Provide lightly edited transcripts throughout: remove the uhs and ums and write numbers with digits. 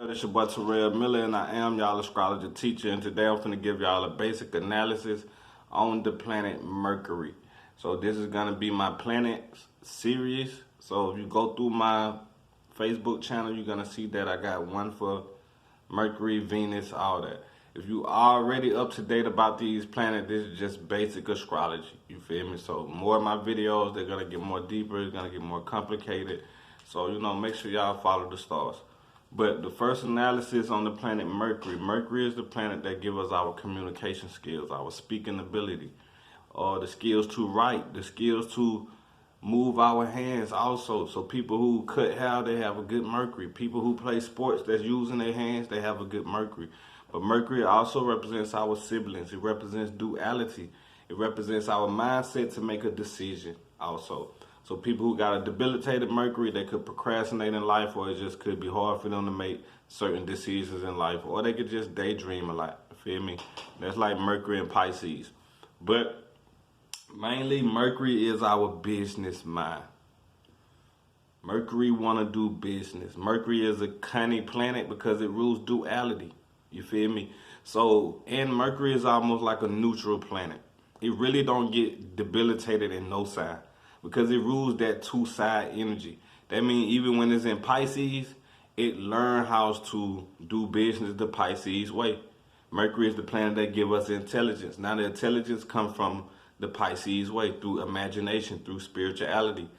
It's your boy Terrell Miller, and I am y'all astrology teacher. And today I'm going to give y'all a basic analysis on the planet Mercury. So this is going to be my planet series. So if you go through my Facebook channel, you're going to see that I got one for Mercury, Venus, all that. If you already up to date about these planets, this is just basic astrology. You feel me? So more of my videos, they're going to get more deeper. It's going to get more complicated. So, make sure y'all follow the stars. But the first analysis on the planet Mercury. Mercury is the planet that gives us our communication skills, our speaking ability, the skills to write, the skills to move our hands also. So people who cut hair, they have a good Mercury. People who play sports that's using their hands, they have a good Mercury. But Mercury also represents our siblings. It represents duality. It represents our mindset to make a decision also. So people who got a debilitated Mercury, they could procrastinate in life, or it just could be hard for them to make certain decisions in life, or they could just daydream a lot. Feel me? That's like Mercury and Pisces. But mainly Mercury is our business mind. Mercury want to do business. Mercury is a cunning planet because it rules duality. You feel me? So, and Mercury is almost like a neutral planet. It really don't get debilitated in no sign, because it rules that two-side energy. That means even when it's in Pisces, it learns how to do business the Pisces way. Mercury is the planet that gives us intelligence. Now the intelligence comes from the Pisces way, through imagination, through spirituality.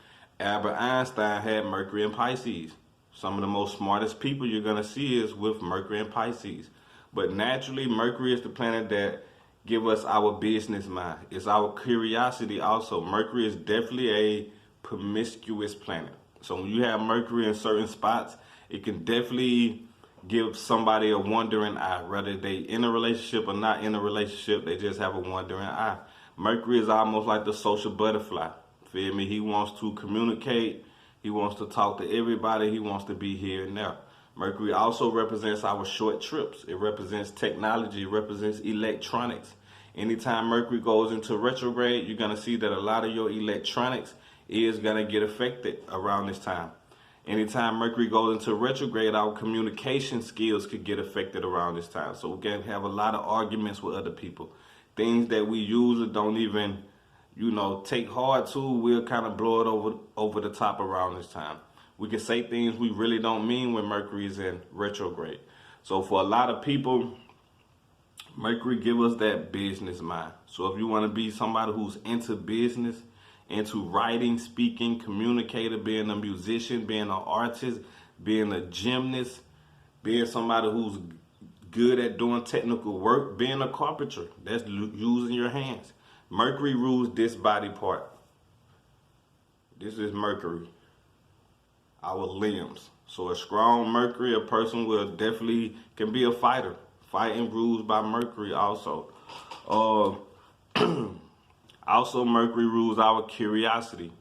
Albert Einstein had Mercury and Pisces. Some of the most smartest people you're going to see is with Mercury and Pisces. But naturally, Mercury is the planet that give us our business mind. It's our curiosity also. Mercury is definitely a promiscuous planet. So when you have Mercury in certain spots, it can definitely give somebody a wandering eye. Whether they in a relationship or not in a relationship, they just have a wandering eye. Mercury is almost like the social butterfly. Feel me? He wants to communicate. He wants to talk to everybody. He wants to be here and there. Mercury also represents our short trips. It represents technology. It represents electronics. Anytime Mercury goes into retrograde, you're going to see that a lot of your electronics is going to get affected around this time. Anytime Mercury goes into retrograde, our communication skills could get affected around this time. So we can have a lot of arguments with other people. Things that we usually don't even, take hard to, we'll kind of blow it over the top around this time. We can say things we really don't mean when Mercury is in retrograde. So for a lot of people, Mercury give us that business mind. So if you want to be somebody who's into business, into writing, speaking, communicator, being a musician, being an artist, being a gymnast, being somebody who's good at doing technical work, being a carpenter, that's using your hands. Mercury rules this body part. This is Mercury, our limbs. So a strong Mercury, a person will definitely can be a fighter. Fighting rules by Mercury also. Also, Mercury rules our curiosity.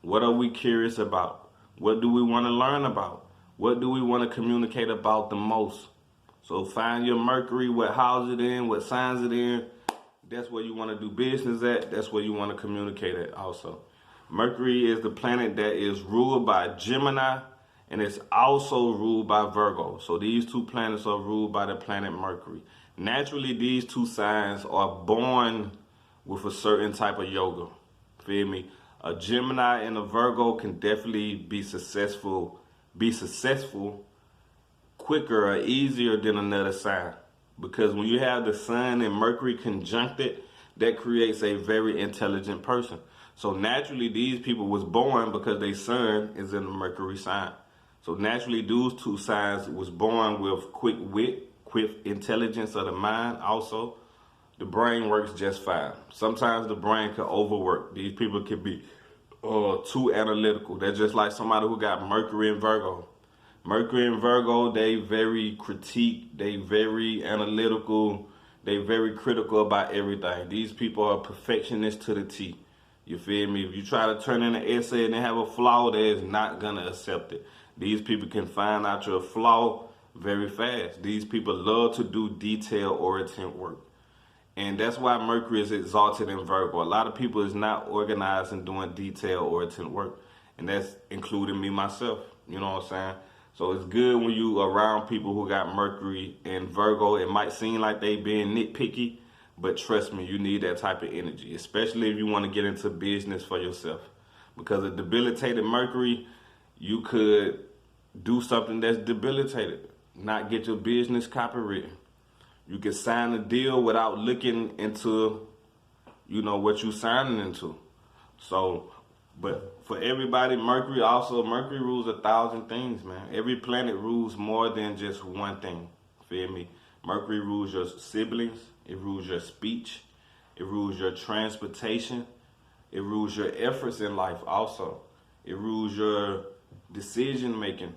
What are we curious about? What do we want to learn about? What do we want to communicate about the most? So find your Mercury, what house it in, what signs it in. That's where you want to do business at. That's where you want to communicate at also. Mercury is the planet that is ruled by Gemini, and it's also ruled by Virgo. So these two planets are ruled by the planet Mercury. Naturally, these two signs are born with a certain type of yoga. Feel me? A Gemini and a Virgo can definitely be successful quicker or easier than another sign. Because when you have the Sun and Mercury conjuncted, that creates a very intelligent person. So naturally, these people was born because their Sun is in the Mercury sign. So naturally, those two signs was born with quick wit, quick intelligence of the mind also. The brain works just fine. Sometimes the brain can overwork. These people can be too analytical. They're just like somebody who got Mercury and Virgo. Mercury and Virgo, they very critique, they very analytical, they very critical about everything. These people are perfectionists to the T. You feel me? If you try to turn in an essay and they have a flaw, they is not going to accept it. These people can find out your flaw very fast. These people love to do detail-oriented work. And that's why Mercury is exalted in Virgo. A lot of people is not organized and doing detail-oriented work. And that's including me myself. You know what I'm saying? So it's good when you around people who got Mercury and Virgo. It might seem like they being nitpicky, but trust me, you need that type of energy, especially if you want to get into business for yourself. Because a debilitated Mercury, you could do something that's debilitated, not get your business copywritten. You can sign a deal without looking into, what you signing into. So, but for everybody, Mercury rules 1,000 things, man. Every planet rules more than just one thing. Feel me? Mercury rules your siblings. It rules your speech. It rules your transportation. It rules your efforts in life also. It rules your decision making.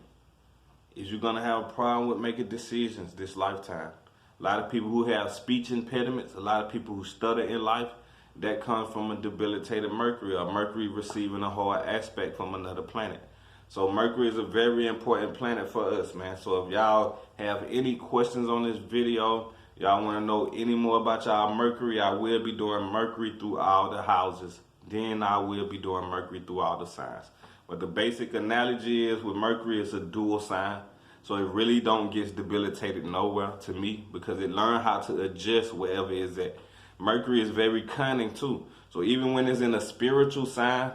Is you gonna have a problem with making decisions this lifetime? A lot of people who have speech impediments, a lot of people who stutter in life, that comes from a debilitated Mercury, or Mercury receiving a hard aspect from another planet. So Mercury is a very important planet for us, man. So if y'all have any questions on this video, y'all want to know any more about y'all Mercury, I will be doing Mercury through all the houses. Then I will be doing Mercury through all the signs. But the basic analogy is with Mercury, it's a dual sign. So it really don't get debilitated nowhere to me, because it learned how to adjust wherever it's at. Mercury is very cunning too. So even when it's in a spiritual sign,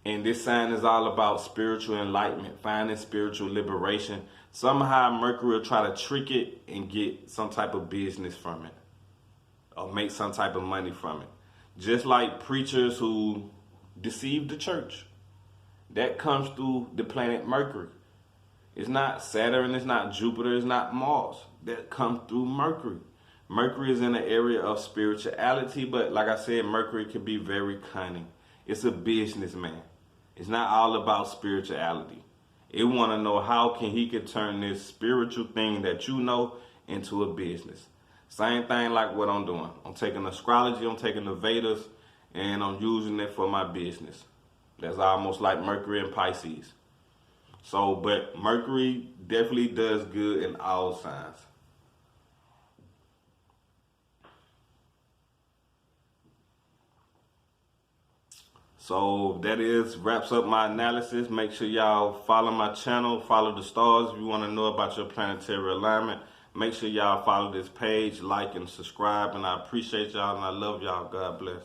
and this sign is all about spiritual enlightenment, finding spiritual liberation, somehow Mercury will try to trick it and get some type of business from it, or make some type of money from it. Just like preachers who deceive the church. That comes through the planet Mercury. It's not Saturn, it's not Jupiter, it's not Mars. That comes through Mercury. Mercury is in the area of spirituality, but like I said, Mercury can be very cunning. It's a businessman. It's not all about spirituality. It want to know how he can turn this spiritual thing that you know into a business. Same thing like what I'm doing. I'm taking astrology, I'm taking the Vedas, and I'm using it for my business. That's almost like Mercury and Pisces. So, but Mercury definitely does good in all signs. So that wraps up my analysis. Make sure y'all follow my channel, follow the stars if you want to know about your planetary alignment. Make sure y'all follow this page, like and subscribe, and I appreciate y'all and I love y'all. God bless.